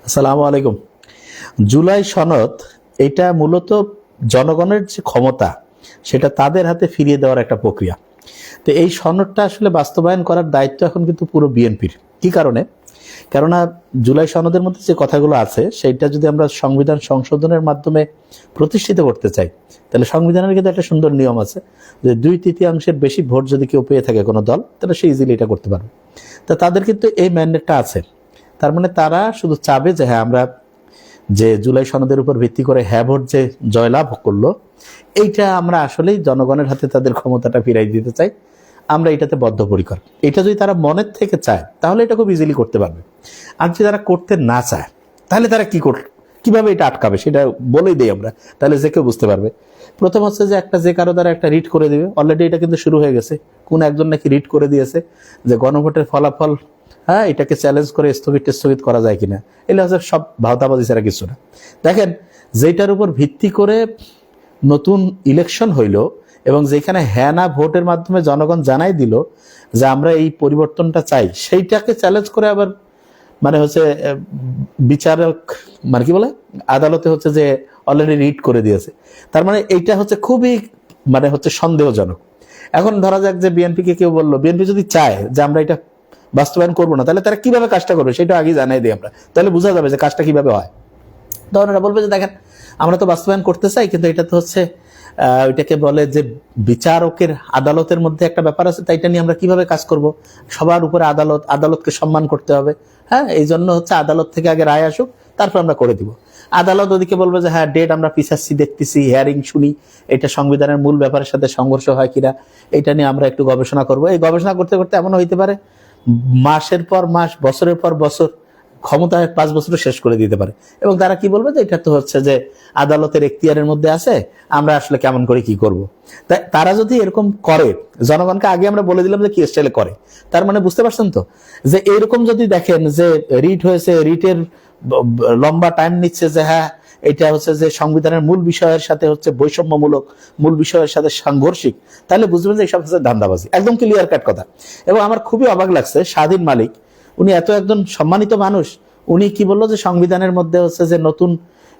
আসসালামু আলাইকুম। জুলাই সনদ এটা মূলত জনগণের যে ক্ষমতা সেটা তাদের হাতে ফিরিয়ে দেওয়ার একটা প্রক্রিয়া। তো এই সনদটা আসলে বাস্তবায়ন করার দায়িত্ব এখন কিন্তু পুরো বিএনপির। কি কারণে? কেননা জুলাই সনদের মধ্যে যে কথাগুলো আছে সেইটা যদি আমরা সংবিধান সংশোধনের মাধ্যমে প্রতিষ্ঠিত করতে চাই, তাহলে সংবিধানের কিন্তু একটা সুন্দর নিয়ম আছে যে 2/3 বেশি ভোট যদি কেউ পেয়ে থাকে কোনো দল, তাহলে সে ইজিলি এটা করতে পারবে। তা তাদের কিন্তু এই ম্যান্ডেটটা আছে। তার মানে তারা শুধু চাবে যে হ্যাঁ, আমরা যে জুলাই সনদের উপর ভিত্তি করে হ্যাঁ ভোট যে জয়লাভ করলো, এইটা আমরা আসলেই জনগণের হাতে তাদের ক্ষমতাটা ফিরাই দিতে চাই। আমরা এটাতে বদ্ধপরিকর। এটা যদি তারা মনের থেকে চায় তাহলে এটা খুব ইজিলি করতে পারবে। আর যদি তারা করতে না চায় তাহলে তারা কিভাবে এটা আটকাবে সেটা বলেই দেই আমরা, তাহলে যে কেউ বুঝতে পারবে। প্রথম হচ্ছে যে যে কারো দ্বারা একটা রিট করে দিবে। অলরেডি এটা কিন্তু শুরু হয়ে গেছে। কোন একজন নাকি রিট করে দিয়েছে যে গণভোটের ফলাফল এটাকে চ্যালেঞ্জ করে স্থগিত করা যায় কিনা। এগুলো হচ্ছে সব ভাওতাবাজি ছাড়া কিছু না। দেখেন, যেটার উপর ভিত্তি করে নতুন ইলেকশন হইল এবং যেখানে হ্যাঁ না ভোটের মাধ্যমে জনগণ জানাই দিল যে আমরা এই পরিবর্তনটা চাই, সেইটাকে চ্যালেঞ্জ করে আবার হচ্ছে বিচারক কি বলে আদালতে হচ্ছে যে অলরেডি রিট করে দিয়েছে। তার মানে এইটা হচ্ছে খুবই হচ্ছে সন্দেহজনক। এখন ধরা যাক যে বিএনপিকে কেউ বললো, বিএনপি যদি চায় যে আমরা এটা বাস্তবায়ন করবো না, তাহলে তারা কিভাবে কাজটা করবে সেটা আগে জানাই দিই আমরা, তাহলে বোঝা যাবে যে কাজটা কিভাবে হয়। তখন এরা বলবে যে দেখেন, আমরা তো বাস্তবায়ন করতে চাই, কিন্তু এটা তো হচ্ছে ওইটাকে বলে যে বিচারকের আদালতের মধ্যে একটা ব্যাপার আছে, তাই এটা নিয়ে আমরা কিভাবে কাজ করব। সবার উপরে আদালতকে সম্মান করতে হবে। এই জন্য হচ্ছে আদালত থেকে আগে রায় আসুক, তারপর আমরা করে দিব। আদালত ওদিকে বলবে যে হ্যাঁ, ডেট আমরা পিছাচ্ছি, দেখতেছি, হিয়ারিং শুনি, এটা সংবিধানের মূল ব্যাপারের সাথে সংঘর্ষ হয় কিনা এটা নিয়ে আমরা একটু গবেষণা করব। এই গবেষণা করতে করতে এমনও হইতে পারে মাসের পর মাস, বছরের পর বছর, ক্ষমতায় 5 বছরও শেষ করে দিতে পারে। এবং তারা কি বলবে যে এটা তো হচ্ছে যে আদালতের এখতিয়ারের মধ্যে আছে, আমরা আসলে কেমন করে কি করব। তাই তারা যদি এরকম করে, জনগণকে আগে আমরা বলে দিলাম যে কি স্টাইলে করে, তার মানে বুঝতে পারছেন তো যে এরকম যদি দেখেন যে রিট হয়েছে, রিটের লম্বা টাইম নিচ্ছে, যে হ্যাঁ এটা হচ্ছে যে সংবিধানের মূল বিষয়ের সাথে হচ্ছে বৈষম্যমূলক, মূল বিষয়ের সাথে সাংঘর্ষিক, তাহলে বুঝবেন যে এইসব হচ্ছে ধান্দাবাজি, একদম ক্লিয়ার কাট কথা। এবং আমার খুবই অবাক লাগছে, স্বাধীন মালিক উনি এত একজন সম্মানিত মানুষ, উনি কি বললো যে সংবিধানের মধ্যে হচ্ছে যে নতুন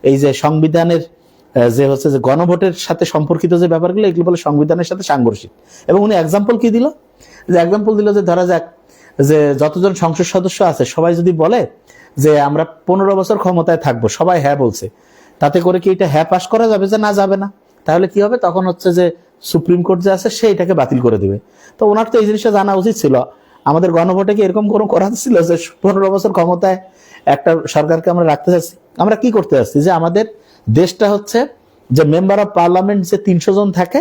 এই যে সংবিধানের যে হচ্ছে যে গণভোটের সাথে সম্পর্কিত যে ব্যাপারগুলো, এগুলো বলে সংবিধানের সাথে সাংঘর্ষিক। এবং উনি এক্সাম্পল কি দিল, যে এক্সাম্পল দিল যে ধরা যাক যে যতজন সংসদ সদস্য আছে সবাই যদি বলে যে আমরা 15 বছর ক্ষমতায় থাকবো, সবাই হ্যাঁ বলছে, তাতে করে কি এটা হ্যাঁ পাস করা যাবে যে না যাবে না? তাহলে কি হবে? তখন হচ্ছে যে সুপ্রিম কোর্ট যে আছে সে এটাকে বাতিল করে দিবে। তো ওনার তো এই জিনিসটা জানা উচিত ছিল। আমাদের গণভোটে কি এরকম কোনো করা ছিল যে 15 বছর ক্ষমতায় একটা সরকারকে আমরা রাখতে চাচ্ছি? আমরা কি করতে চাচ্ছি যে আমাদের দেশটা হচ্ছে যে মেম্বার অফ পার্লামেন্ট যে 300 জন থাকে,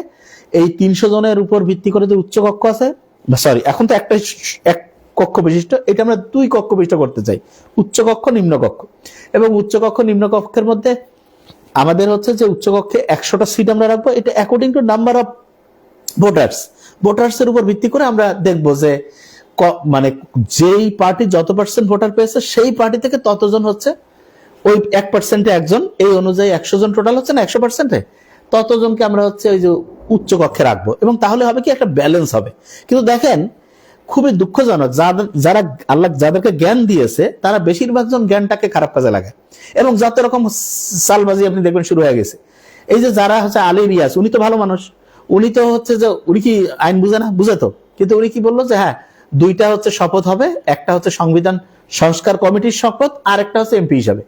এই 300 জনের উপর ভিত্তি করে যে উচ্চ কক্ষ আছে, সরি এখন তো এক কক্ষ বিশিষ্ট, এটা আমরা 2 কক্ষ বিশিষ্ট করতে চাই, উচ্চ কক্ষ নিম্ন কক্ষ। এবং উচ্চ কক্ষ নিম্ন কক্ষের মধ্যে আমাদের হচ্ছে যে উচ্চ কক্ষে 100টা সিট আমরা রাখবো, এটা according to number of voters এর উপর ভিত্তি করে আমরা দেখবো যে যেই পার্টি যত পার্সেন্ট ভোটার পেয়েছে সেই পার্টি থেকে ততজন হচ্ছে ওই 1% একজন, এই অনুযায়ী 100 জন টোটাল হচ্ছে না 100%, ততজনকে আমরা হচ্ছে ওই যে উচ্চ কক্ষে রাখবো। এবং তাহলে হবে কি, একটা ব্যালেন্স হবে। কিন্তু দেখেন, খুবই দুঃখজনক, যারা আল্লাহ যাদেরকে জ্ঞান দিয়েছে তারা বেশিরভাগ জন জ্ঞানটাকে খারাপ কাজে লাগায়, এবং যত রকম সালবাজি আপনি দেখবেন শুরু হয়ে গেছে। এই যে যারা হচ্ছে আলী রিয়াজ, উনি তো ভালো মানুষ, উনি তো হচ্ছে যে উনি কি আইন বুঝে না? বুঝে তো, কিন্তু উনি কি বললো যে হ্যাঁ 2টা হচ্ছে শপথ হবে, একটা হচ্ছে সংবিধান সংস্কার কমিটির শপথ, আর একটা হচ্ছে এমপি হিসাবে।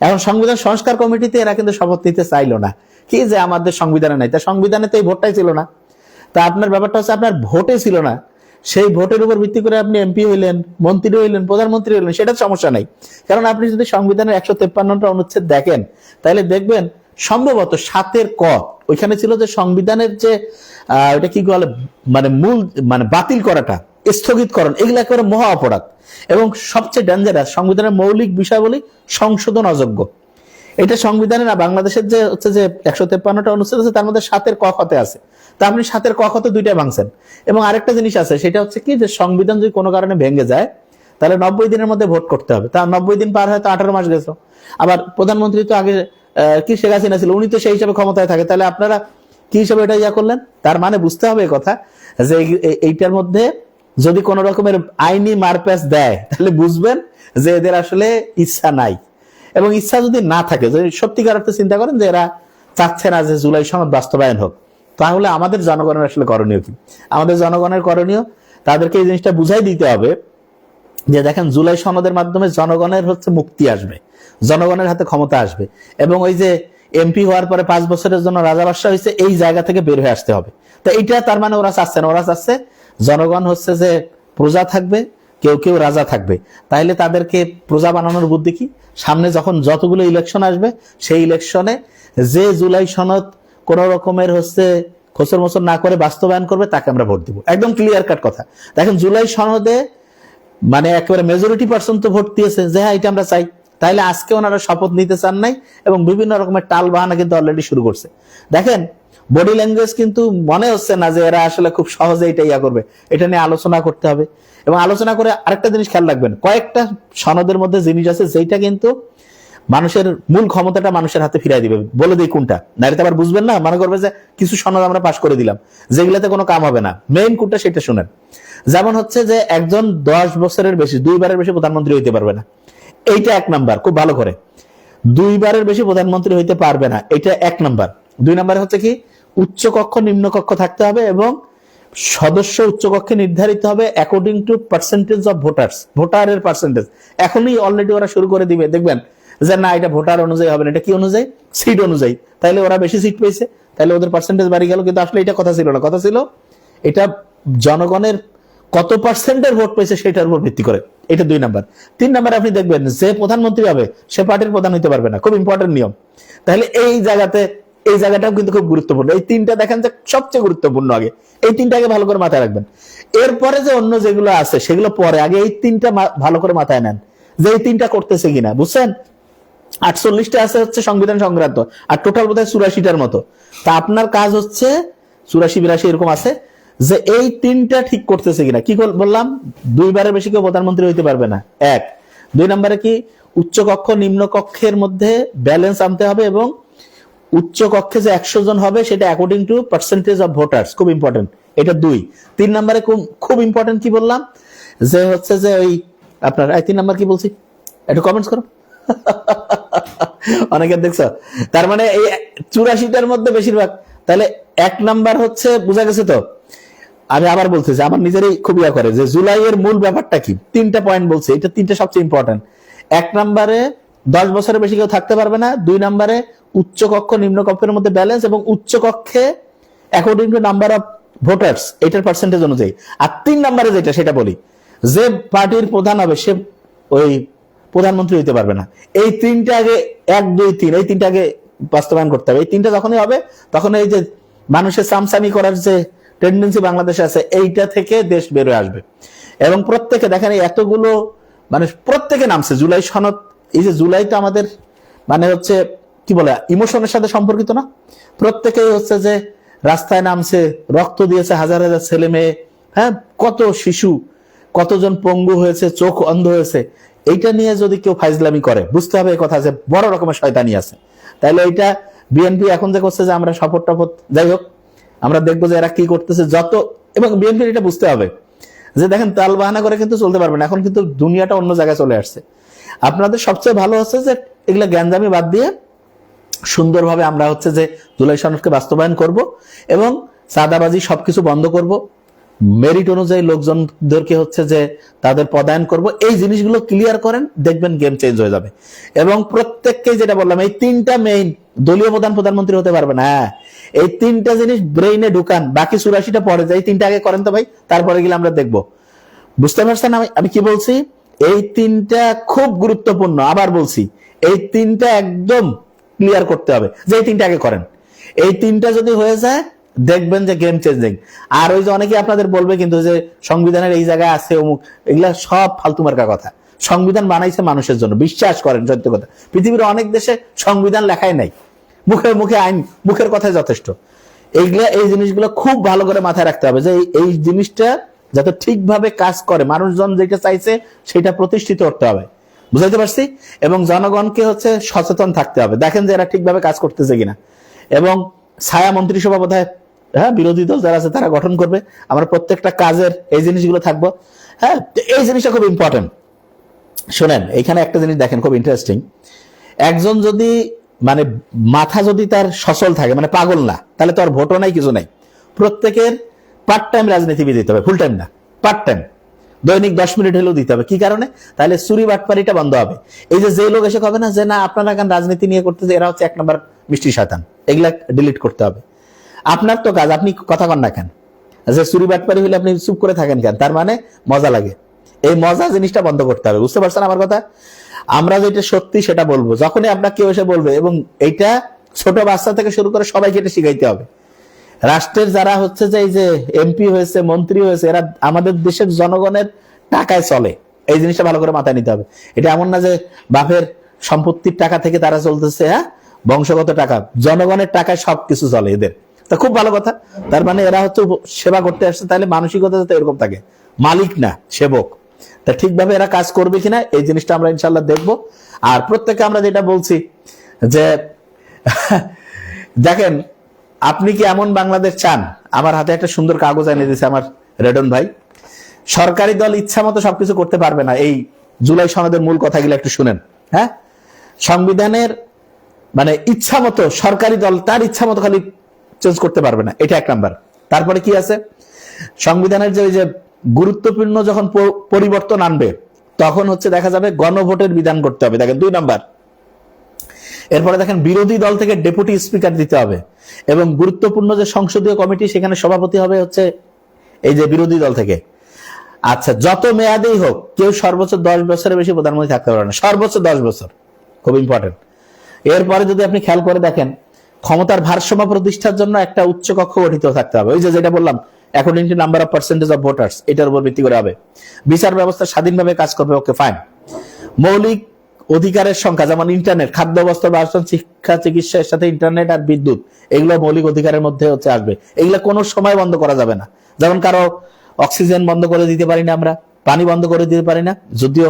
এখন সংবিধান সংস্কার কমিটিতে এরা কিন্তু শপথ নিতে চাইলো না, কি যে আমাদের সংবিধানে নাই, তা সংবিধানে তো এই ভোটটাই ছিল না। তা আপনার ব্যাপারটা হচ্ছে আপনার ভোটে ছিল না, সেই ভোটের উপর ভিত্তি করে আপনি এমপি হইলেন, মন্ত্রী হইলেন, প্রধানমন্ত্রী হইলেন, সেটা সমস্যা নাই। কারণ আপনি যদি সংবিধানের 153টা অনুচ্ছেদ দেখেন, তাহলে দেখবেন সম্ভবত 7-এর ক ওইখানে ছিল যে সংবিধানের যে ওটা কি বলে মূল বাতিল করাটা, স্থগিতকরণ, এগুলো একেবারে মহা অপরাধ এবং সবচেয়ে ডেঞ্জারাস। সংবিধানের মৌলিক বিষয়াবলী সংশোধন অযোগ্য। এটা সংবিধানে না, বাংলাদেশের যে হচ্ছে যে 153টা অনুচ্ছেদ আছে তার মধ্যে 7-এর ক খতে আছে। তা আপনি 7-এর ক খতে 2টা ভাঙছেন। এবং আরেকটা জিনিস আছে, সেটা হচ্ছে কি, যে সংবিধান যদি কোনো কারণে ভেঙে যায় তাহলে 90 দিনের মধ্যে ভোট করতে হবে। তা 90 দিন পার হয় তো 18 মাস গেছে। আবার প্রধানমন্ত্রী তো আগে কি শেখ হাসিনা ছিল, উনি তো সেই হিসাবে ক্ষমতায় থাকে, তাহলে আপনারা কি হিসাবে এটা করলেন? তার মানে বুঝতে হবে কথা যে এইটার মধ্যে যদি কোন রকমের আইনি মারপ্যাচ দেয় তাহলে বুঝবেন যে এদের আসলে ইচ্ছা নাই। এবং ইচ্ছা যদি না থাকে, যদি সত্যিকার অর্থে চিন্তা করেন যে এরা চাচ্ছে না যে জুলাই সনদ বাস্তবায়ন হোক, তাহলে আমাদের জনগণের আসলে করণীয় কি? আমাদের জনগণের করণীয়, তাদেরকে এই জিনিসটা বুঝাই দিতে হবে যে দেখেন জুলাই সনদের মাধ্যমে জনগণের হচ্ছে মুক্তি আসবে, জনগণের হাতে ক্ষমতা আসবে, এবং ওই যে এমপি হওয়ার পরে 5 বছরের জন্য রাজা বাদশা হয়েছে, এই জায়গা থেকে বের হয়ে আসতে হবে। তো এইটা তার মানে ওরা চাচ্ছে না, ওরা চাচ্ছে জনগণ হচ্ছে যে প্রজা থাকবে, কেউ কেউ রাজা থাকবে। তাইলে তাদেরকে প্রজা বানানোর বুদ্ধি কি? সামনে যখন যতগুলো ইলেকশন আসবে, সেই ইলেকশনে যে জুলাই সনদ কোন রকমের হচ্ছে খোসর মোচর না করে বাস্তবায়ন করবে, তাকে আমরা ভোট দিব। একদম ক্লিয়ার কাট কথা। দেখেন জুলাই সনদে মানে একেবারে মেজরিটি পার্সন তো ভোট দিয়েছে যে হ্যাঁ এটা আমরা চাই। তাইলে আজকে ওনারা শপথ নিতে চান নাই এবং বিভিন্ন রকমের টাল বাহানা কিন্তু অলরেডি শুরু করছে। দেখেন বডি ল্যাঙ্গুয়েজ কিন্তু মনে হচ্ছে না যে এরা আসলে খুব সহজে এটা ইয়া করবে। এটা নিয়ে আলোচনা করতে হবে, এবং আলোচনা করে আরেকটা জিনিস খেয়াল রাখবেন, কয়েকটা সনদের মধ্যে জিনিস আছে যেটা কিন্তু মানুষের মূল ক্ষমতাটা মানুষের হাতে ফিরাই দিবে। বলে দিই কোনটা, নারীতে আবার বুঝবেন না, মনে করবে যে কিছু সনদ আমরা পাশ করে দিলাম যেগুলোতে কোনো কাম হবে না। মেইন কোনটা সেটা শুনেন। যেমন হচ্ছে যে একজন 10 বছরের বেশি, 2 বারের বেশি প্রধানমন্ত্রী হইতে পারবে না, এইটা 1 নাম্বার। খুব ভালো করে, 2 বারের বেশি প্রধানমন্ত্রী হইতে পারবে না, এটা 1 নাম্বার। 2 নাম্বার হচ্ছে কি, উচ্চ কক্ষ নিম্ন কক্ষ থাকতে হবে এবং সদস্য উচ্চ কক্ষে নির্ধারিত হবে according to percentage of voters, ভোটারের পার্সেন্টেজ। এখনই অলরেডি ওরা শুরু করে দিবে, দেখবেন যে না এটা ভোটার অনুযায়ী হবে না, এটা কি অনুযায়ী? সিট অনুযায়ী। তাইলে ওরা বেশি সিট পেয়েছে, তাহলে ওদের পার্সেন্টেজ বাড়ি গেল। কিন্তু আসলে এটা কথা ছিল না, কথা ছিল এটা জনগণের কত পার্সেন্টের ভোট পেয়েছে সেটার উপর ভিত্তি করে। এটা 2 নাম্বার। 3 নাম্বার আপনি দেখবেন যে প্রধানমন্ত্রী হবে সে পার্টির প্রধান হইতে পারবে না, খুব ইম্পর্টেন্ট নিয়ম। তাহলে এই জায়গাটাও কিন্তু খুব গুরুত্বপূর্ণ। এই 3টা দেখেন যে সবচেয়ে গুরুত্বপূর্ণ, আগে এই 3টাকে ভালো করে মাথায় রাখবেন। এরপরে যে অন্য যেগুলো আছে সেগুলো পরে, আগে এই 3টা ভালো করে মাথায় নেন যে এই 3টা করতেছে কিনা, বুঝছেন? 48টা আছে হচ্ছে সংবিধান সংক্রান্ত, আর টোটাল বোধহয় 84টার মতো। তা আপনার কাজ হচ্ছে 84-82 এরকম আছে, যে এই 3টা ঠিক করতেছে কিনা। কি বললাম? 2 বারের বেশি কেউ প্রধানমন্ত্রী হইতে পারবে না, 1। 2 নম্বরে কি, উচ্চ কক্ষ নিম্ন কক্ষের মধ্যে ব্যালেন্স আনতে হবে, এবং উচ্চ কক্ষে যে 100 জন হবে সেটা according to percentage of voters, খুব ইম্পর্টেন্ট এটা 2। 3 নম্বরে খুব ইম্পর্টেন্ট কি বললাম, যে হচ্ছে যে ওই আপনার 3 নাম্বার কি বলছি একটু কমেন্টস করো। অনেকে দেখছো, তার মানে এই 84টার মধ্যে বেশিরভাগ। তাহলে 1 নাম্বার হচ্ছে, বুঝা গেছে তো? আমি আবার বলতেছি, আমার নিজেরই খুব ইয়া করে যে জুলাইয়ের মূল ব্যাপারটা কি। 3টা পয়েন্ট বলছে, এটা 3টা সবচেয়ে ইম্পর্টেন্ট। 1 নম্বরে 10 বছরের বেশি কেউ থাকতে পারবে না। 2 নম্বরে উচ্চ কক্ষ নিম্ন কক্ষের মধ্যে ব্যালেন্স, এবং উচ্চ কক্ষে according to number of voters, এটার পার্সেন্টেজ অনুযায়ী। আর 3 নম্বরে যেটা সেটা বলি, যে পার্টির প্রধান হবে সে ওই প্রধানমন্ত্রী হইতে পারবে না। এই 3টা আগে 1, 2, 3 এই 3টা আগে বাস্তবায়ন করতে হবে। এই 3টা যখনই হবে তখন এই যে মানুষের সামসামি করার যে টেন্ডেন্সি বাংলাদেশে আছে, এইটা থেকে দেশ বেরোয় আসবে। এবং প্রত্যেকে দেখেন এই এতগুলো মানে প্রত্যেকে নামছে জুলাই সনদ। এই যে জুলাইটা আমাদের মানে হচ্ছে কি বলে ইমোশনের সাথে সম্পর্কিত না, প্রত্যেকেই হচ্ছে যে রাস্তায় নামছে, রক্ত দিয়েছে হাজার হাজার ছেলে মেয়ে, হ্যাঁ কত শিশু, কতজন পঙ্গু হয়েছে, চোখ অন্ধ হয়েছে। এইটা নিয়ে যদি কেউ ফাইজলামি করে, বুঝতে হবে এই কথা যে বড় রকমের শয়তানি আছে। তাইলে এইটা বিএনপি এখন যে করছে যে আমরা শপথ টপথ, যাই হোক আমরা দেখবো যে এরা কি করতেছে যত। এবং বিএনপির এটা বুঝতে হবে যে দেখেন তাল বাহানা করে কিন্তু চলতে পারবে না, এখন কিন্তু দুনিয়াটা অন্য জায়গায় চলে আসছে। আপনাদের সবচেয়ে ভালো হচ্ছে যে এগুলা জ্ঞানজামি বাদ দিয়ে সুন্দরভাবে আমরা হচ্ছে যে জুলাই সনদকে বাস্তবায়ন করব, এবং চাঁদাবাজি সবকিছু বন্ধ করব, মেরিট অনুযায়ী লোকজনদেরকে হচ্ছে যে তাদের পদায়ন করব। এই জিনিসগুলো ক্লিয়ার করেন, দেখবেন গেম চেঞ্জ হয়ে যাবে। এবং প্রত্যেককে যেটা বললাম, এই 3টা মেইন, দলীয় প্রধানমন্ত্রী হতে পারবে না, এই 3টা জিনিস ব্রেইনে ঢুকান। বাকি 84টা পরে যায়, এই 3টা আগে করেন তো ভাই, তারপরে গেলে আমরা দেখবো। বুঝতে পারছেন আমি কি বলছি? এই 3টা খুব গুরুত্বপূর্ণ। আবার বলছি, এই 3টা একদম ক্লিয়ার করতে হবে যে এই 3টা আগে করেন। এই 3টা যদি হয়ে যায় দেখবেন যে গেম চেঞ্জিং। আর ওই যে অনেকে আপনাদের বলবে কিন্তু যে সংবিধানের এই জায়গায় আছে অমুক, এগুলা সব ফালতু মার্কা কথা। সংবিধান বানাইছে মানুষের জন্য, বিশ্বাস করেন সত্য কথা। পৃথিবীর অনেক দেশে সংবিধান লেখাই নাই, মুখে মুখে আইন, মুখের কথাই যথেষ্ট। এই জিনিসগুলো খুব ভালো করে মাথায় রাখতে হবে যে এই জিনিসটা যাতে ঠিকভাবে কাজ করে, মানুষজন যেটা চাইছে সেটা প্রতিষ্ঠিত করতে হবে। বুঝাইতে পারছি? এবং জনগণকে হচ্ছে সচেতন থাকতে হবে, দেখেন যে এরা ঠিকভাবে কাজ করতেছে কিনা। এবং ছায়া মন্ত্রিসভা বোধহয় বিরোধী দল যারা আছে তারা গঠন করবে, আমরা প্রত্যেকটা কাজের এই জিনিসগুলো থাকবো। হ্যাঁ, এই জিনিসটা খুব ইম্পর্টেন্ট। শোনেন, এইখানে একটা জিনিস দেখেন খুব ইন্টারেস্টিং। একজন যদি মানে মাথা যদি তার সচল থাকে, মানে পাগল না, তাহলে তো আর ভোটও নাই, কিছু নাই। প্রত্যেকের পার্ট টাইম রাজনীতিবিদ দিতে হবে, ফুল টাইম না, পার্ট টাইম, দৈনিক 10 মিনিট হলেও দিতে হবে। কি কারণে? তাহলে চুরি বাটপারিটা বন্ধ হবে। এই যে লোক এসে কবে না যে না আপনারা কেন রাজনীতি নিয়ে করতেছে, এরা হচ্ছে 1 নম্বর মিষ্টি শয়তান, এগুলা ডিলিট করতে হবে। আপনার তো কাজ, আপনি কথা কন না কেন? যে চুরি বাটপারি হলে আপনি চুপ করে থাকেন কেন? তার মানে মজা লাগে। এই মজা জিনিসটা বন্ধ করতে হবে, বুঝতে পারছেন আমার কথা? আমরা যেটা সত্যি সেটা বলবো, যখনই আপনার কেউ এসে বলবে, এবং এইটা ছোট বাচ্চা থেকে শুরু করে সবাইকে এটা শিখাইতে হবে। রাষ্ট্রের যারা হচ্ছে যে এই যে এমপি হয়েছে, মন্ত্রী হয়েছে, এরা আমাদের দেশের জনগণের টাকায় চলে, এই জিনিসটা ভালো করে মাথায় নিতে হবে। এটা এমন না যে বাপের সম্পত্তির টাকা থেকে তারা চলতেছে, হ্যাঁ, বংশগত টাকা, জনগণের টাকায় সবকিছু চলে এদের। তা খুব ভালো কথা, তার মানে এরা হচ্ছে সেবা করতে আসছে, তাহলে মানসিকতা যাতে এরকম থাকে, মালিক না সেবক। তা ঠিকভাবে এরা কাজ করবে কিনা এই জিনিসটা আমরা ইনশাল্লাহ দেখবো। আর প্রত্যেকে আমরা যেটা বলছি যে দেখেন, আপনি কি এমন বাংলাদেশ চান? আমার হাতে একটা সুন্দর কাগজ এনে দিয়েছে আমার রেডন ভাই। সরকারি দল ইচ্ছা মতো সবকিছু করতে পারবে না, এই জুলাই সনদের মূল কথাগুলো একটু শুনেন। হ্যাঁ, সংবিধানের মানে ইচ্ছা মতো সরকারি দল তার ইচ্ছা মতো খালি চেঞ্জ করতে পারবে না, এটা 1 নাম্বার। তারপরে কি আছে, সংবিধানের যে গুরুত্বপূর্ণ যখন পরিবর্তন আনবে, তখন হচ্ছে দেখা যাবে গণভোটের বিধান করতে হবে, দেখেন 2 নাম্বার। এরপরে দেখেন বিরোধী দল থেকে ডেপুটি স্পিকার দিতে হবে, এবং গুরুত্বপূর্ণ যে সংসদীয় কমিটি সেখানে সভাপতি হবে হচ্ছে এই যে বিরোধী দল থেকে। আচ্ছা, যত মেয়াদেই হোক কেউ সর্বোচ্চ 10 বছরের বেশি প্রধানমন্ত্রী থাকতে পারবে না, সর্বোচ্চ 10 বছর, খুব ইম্পর্টেন্ট। এরপরে যদি আপনি খেয়াল করে দেখেন, ক্ষমতার ভারসাম্য প্রতিষ্ঠার জন্য একটা উচ্চ কক্ষ গঠিত থাকতে হবে, ওই যে যেটা বললাম according to number of percentage of voters, এটার উপর ভিত্তি করে হবে। বিচার ব্যবস্থা স্বাধীনভাবে কাজ করবে, ওকে ফাইন। মৌলিক অধিকারের সংখ্যা, যেমন ইন্টারনেট, খাদ্য, বস্ত্র, বাসস্থান, শিক্ষা, চিকিৎসার সাথে ইন্টারনেট আর বিদ্যুৎ, এগুলো মৌলিক অধিকারের মধ্যে হচ্ছে আসবে। এগুলো কোনো সময় বন্ধ করা যাবে না। যেমন কারো অক্সিজেন বন্ধ করে দিতে পারি না আমরা, পানি বন্ধ করে দিতে পারি না, যদিও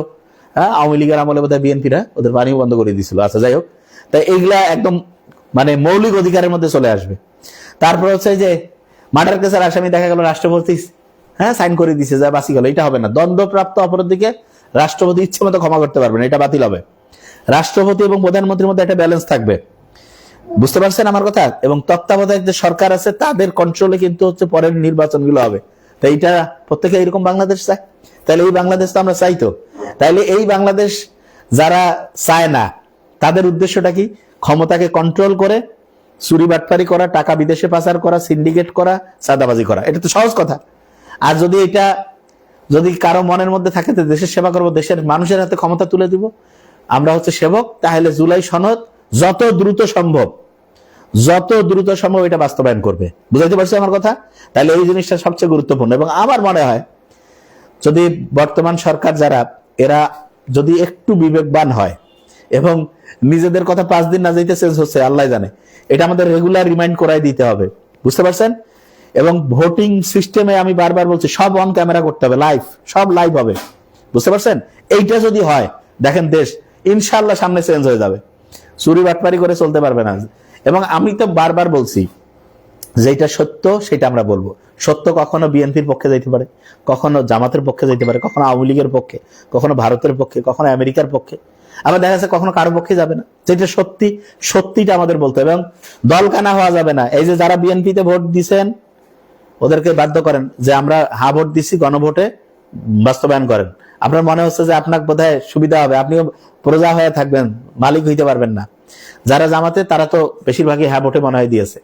আওয়ামী লীগের আমলে বোধহয় বিএনপিরা ওদের পানিও বন্ধ করে দিয়েছিল। আচ্ছা, যাই হোক, তাই এইগুলা একদম মানে মৌলিক অধিকারের মধ্যে চলে আসবে। তারপর হচ্ছে যে মার্ডার কেসের আসামি দেখা গেল রাষ্ট্রপতি সাইন করে দিছে, যা বাঁচি গেল, এটা হবে না। দণ্ডপ্রাপ্ত অপরাধীকে রাষ্ট্রপতি ইচ্ছে মতো ক্ষমা করতে পারবেন, এটা বাতিল হবে। রাষ্ট্রপতি এবং প্রধানমন্ত্রীর মধ্যে একটা ব্যালেন্স থাকবে, বুঝতে পারছেন আমার কথা? এবং তত্ত্বাবধায়ক যে সরকার আছে তাদের কন্ট্রোলে কিন্তু হচ্ছে পরের নির্বাচনগুলো হবে। তাই এটা প্রত্যেকে এরকম বাংলাদেশ চায়, তাহলে এই বাংলাদেশ তো আমরা চাই। তো তাইলে এই বাংলাদেশ যারা চায় না, তাদের উদ্দেশ্যটা কি? ক্ষমতাকে কন্ট্রোল করে চুরি বাটপারি করা, টাকা বিদেশে পাচার করা, সিন্ডিকেট করা, চাঁদাবাজি করা। এটা তো সহজ কথা। আর যদি কারো মনের মধ্যে থাকে যে দেশের সেবা করবো, দেশের মানুষের হাতে ক্ষমতা তুলে দিব, আমরা হচ্ছে সেবক, তাহলে জুলাই সনদ যত দ্রুত সম্ভব এটা বাস্তবায়ন করবে। বুঝাইতে পারছি আমার কথা? তাহলে এই জিনিসটা সবচেয়ে গুরুত্বপূর্ণ। এবং আমার মনে হয় যদি বর্তমান সরকার যারা, এরা যদি একটু বিবেকবান হয় এবং নিজেদের কথা 5 দিন না যাইতে চেঞ্জ হচ্ছে আল্লাহ জানে, এটা আমাদের রেগুলার রিমাইন্ড করাই দিতে হবে, বুঝতে পারছেন? এবং ভোটিং সিস্টেমে আমি বারবার বলছি, সব অন ক্যামেরা করতে হবে, লাইভ, সব লাইভ হবে, বুঝতে পারছেন? এইটা যদি হয়, দেখেন দেশ ইনশাআল্লাহ সামনে চেঞ্জ হয়ে যাবে, চুরি বাটপারি করে চলতে পারবে না। এবং আমি তো বারবার বলছি, যেটা সত্য সেটা আমরা বলবো। সত্য কখনো বিএনপির পক্ষে যাইতে পারে, কখনো জামাতের পক্ষে যাইতে পারে, কখনো আওয়ামী লীগের পক্ষে, কখনো ভারতের পক্ষে, কখনো আমেরিকার পক্ষে, আবার দেখা যাচ্ছে কখনো কারো পক্ষে যাবে না। যেটা সত্যিটা আমাদের বলতে হবে, এবং দল কানা হওয়া যাবে না। এই যে যারা বিএনপিতে ভোট দিচ্ছেন ওদেরকে বাধ্য করেন যে আমরা ভোট দিচ্ছি, গণভোটে বাস্তবায়ন করেন। আপনার মনে হচ্ছে যে আপনার বোধহয় সুবিধা হবে, আপনিও প্রজা হয়ে থাকবেন, মালিক হইতে পারবেন না। যারা জামাতে তারা তো বেশিরভাগই ভোটে মনে হয় দিয়েছে।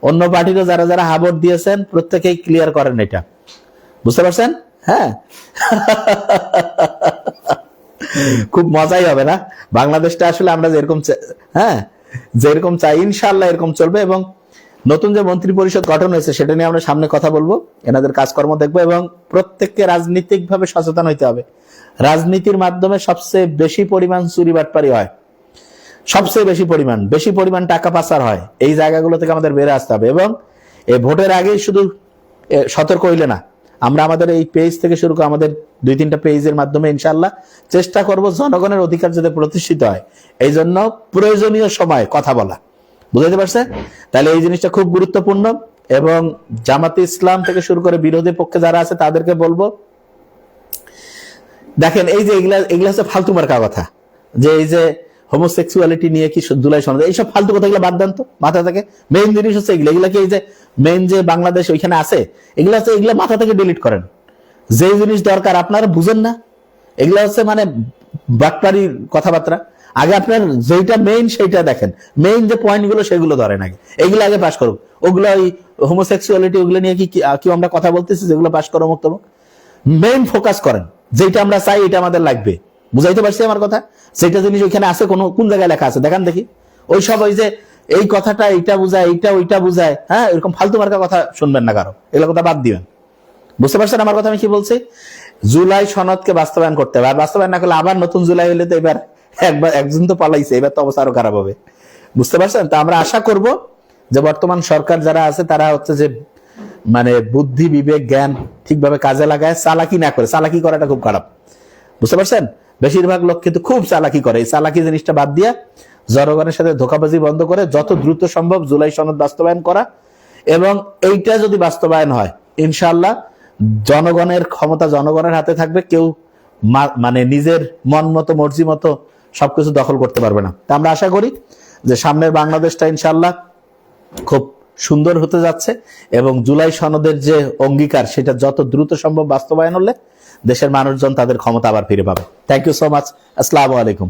অন্য পার্টিরও যারা ভোট দিয়েছেন প্রত্যেকেই ক্লিয়ার করেন এটা, বুঝতে পারছেন? হ্যাঁ, খুব মজাই হবে না বাংলাদেশটা আসলে আমরা যেরকম চাই ইনশাআল্লাহ এরকম চলবে। এবং নতুন যে মন্ত্রী পরিষদ গঠন হয়েছে সেটা নিয়ে আমরা সামনে কথা বলবো, এনাদের কাজকর্ম দেখবো, এবং প্রত্যেককে রাজনীতিক ভাবে সচেতন হইতে হবে। রাজনীতির মাধ্যমে সবচেয়ে বেশি পরিমাণ চুরি বাটপারি হয়, সবচেয়ে বেশি পরিমাণ টাকা পাচার হয়। এই জায়গাগুলো থেকে আমাদের বেড়ে আসতে হবে। এবং এই ভোটের আগেই শুধু সতর্ক হইলে না, আমরা আমাদের এই পেজ থেকে শুরু করে আমাদের 2-3টা পেজের মাধ্যমে ইনশাআল্লাহ চেষ্টা করব জনগণের অধিকার যাতে প্রতিষ্ঠিত হয়, এই জন্য প্রয়োজনীয় সময় কথা বলা, বুঝাইতে পারছে? তাহলে এই জিনিসটা খুব গুরুত্বপূর্ণ। এবং জামাতে ইসলাম থেকে শুরু করে বিরোধী পক্ষে যারা আছে তাদেরকে বলবো, দেখেন এই যে এগুলা হচ্ছে ফালতু মার্কা কথা, যে এই যে হোমোসেক্সুয়ালিটি নিয়ে কি জুলাই সনদ, এইসব ফালতু কথাগুলো বাদ দেন তো মাথা থেকে। মেইন জিনিস হচ্ছে এগুলো, এগুলা কি এই যে মেইন যে বাংলাদেশ ওইখানে আছে এগুলো হচ্ছে, এগুলো মাথা থেকে ডিলিট করেন। যে জিনিস দরকার আপনারা বুঝেন না, এগুলো হচ্ছে মানে বাটপাড়ির কথাবার্তা। আগে আপনার যেটা মেইন সেইটা দেখেন, মেইন যে পয়েন্ট গুলো সেগুলো ধরেন আগে, এগুলো আগে পাস করুক। ওগুলো ওই হোমোসেক্সুয়ালিটি ওগুলো নিয়ে কি আমরা কথা বলতেছি যেগুলো পাস করো মুক্ত, মেইন ফোকাস করেন যেটা আমরা চাই, এটা আমাদের লাগবে। বুঝাইতে পারছি আমার কথা? সেটা জিনিস ওইখানে আছে, কোন জায়গায় লেখা আছে দেখান দেখি। ওই সব ওই যে এই কথাটা এইটা বুঝায়, এইটা ওইটা বুঝায়, হ্যাঁ এরকম ফালতু মার্কা কথা শুনবেন না কারো, এগুলো কথা বাদ দিবেন। বুঝতে পারছেন আমার কথা আমি কি বলছি? জুলাই সনদকে বাস্তবায়ন করতে হবে, আর বাস্তবায়ন না করলে আবার নতুন জুলাই হলে তো এবার একজন তো পালাইছে, এবার তো অবস্থা আরো খারাপ হবে। বুঝতে পারছেন? তা আমরা আশা করব যে বর্তমান সরকার যারা আছে তারা হচ্ছে যে মানে বুদ্ধি বিবেক জ্ঞান ঠিকভাবে কাজে লাগায়, চালাকি না করে। চালাকি করাটা খুব খারাপ, বুঝতে পারছেন? বেশিরভাগ লোক কিন্তু খুব চালাকি করে। এই চালাকি জিনিসটা বাদ দিয়া জনগণের সাথে ধোঁকাবাজি বন্ধ করে যত দ্রুত সম্ভব জুলাই সনদ বাস্তবায়ন করা, এবং এইটা যদি বাস্তবায়ন হয় ইনশাআল্লাহ জনগণের ক্ষমতা জনগণের হাতে থাকবে, কেউ মানে নিজের মন মতো মর্জি মতো সবকিছু দখল করতে পারবে না। তা আমরা আশা করি যে সামনের বাংলাদেশটা ইনশাআল্লাহ খুব সুন্দর হতে যাচ্ছে, এবং জুলাই সনদের যে অঙ্গীকার সেটা যত দ্রুত সম্ভব বাস্তবায়ন হলে দেশের মানুষজন তাদের ক্ষমতা আবার ফিরে পাবে। Thank you so much. আসসালামু আলাইকুম।